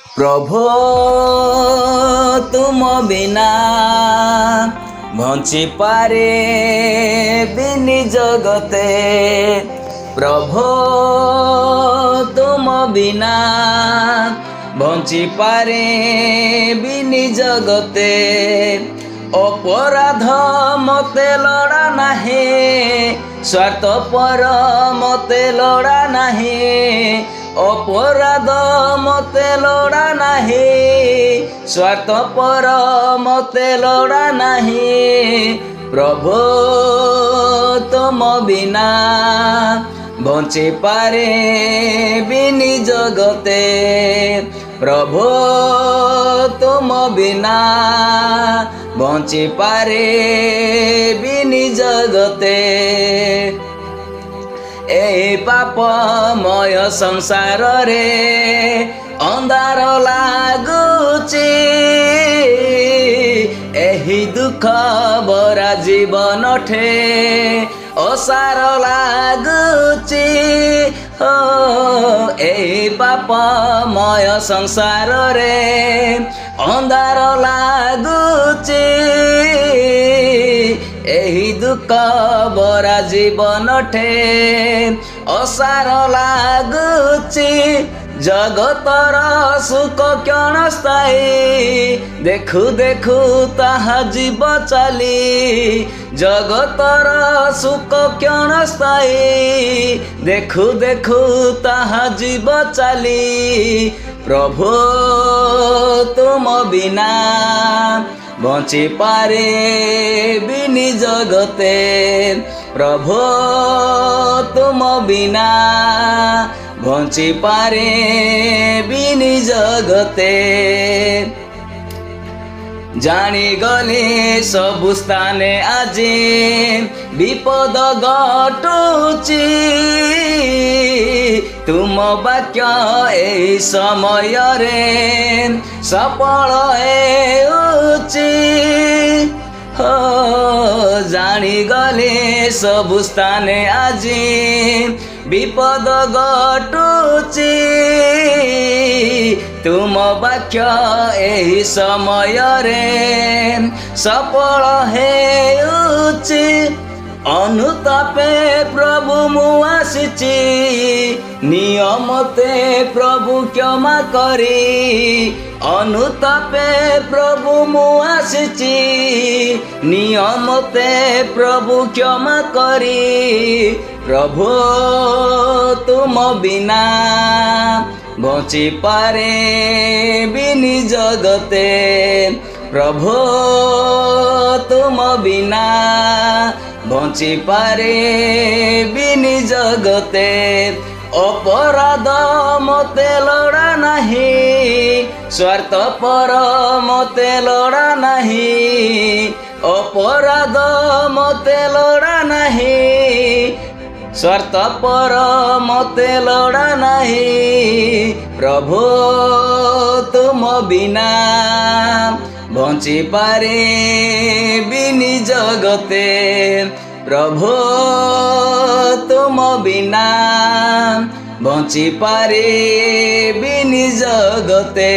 प्रभु तुम बिना बंची पारे बिनी जगते। प्रभु तुम बिना बंची पारे बिनी जगते। अपराध मते लड़ा नाही, स्वार्थ पर मते लड़ा नाही। अपराध मते लड़ा नाही, स्वार्थ पर मते लड़ा नाही। प्रभु तुम बिना बंची पारे बिनी जगते। प्रभु तुम बिना बंची पारे बिनी जगते। ए पापमय संसार रे अंधार लागुची। एही दुख भरा जीवन ठे असार लागुची। हो ए पापमय संसार रे अंधार लागुची। एही दुख भरा जीवन ठे असार लागुची। जगतर सुख क्षण स्थायी, देखु देखु ताहा जीव चाली। जगतर सुख क्षण स्थायी, देखु देखु ताहा जीव चाली। प्रभु तुम बिना बंची पारे बिनी जगते। प्रभु तुम बिना बंची पारे बिनी जगते। जानी गली सबु स्थाने आजी विपद घटुची। तुम वाक्य ए समय रे सफल हेउची। हो जानी गले सबु स्थाने आजी विपद घटुची। तुम वाक्य एही समय रे सफल हेउची। अनुतापे प्रभु मु आसिची, नियमते प्रभु क्षमा करी। अनुतापे प्रभु मु आसिची, नियमते प्रभु क्षमा करी। प्रभु तुम बिना बंची पारे बिनी जगते। प्रभु तुम बिना बंची पारे बिनी जगते। अपराध मते लड़ा नाही, स्वार्थ पर मते लड़ा नाही। अपराध मते लड़ा नाही, स्वार्थ पर मते लड़ा नाही। प्रभु तुम बिना बंची पारे बिनी जगते। प्रभु तुम बिना बंची पारे बिनी जगते।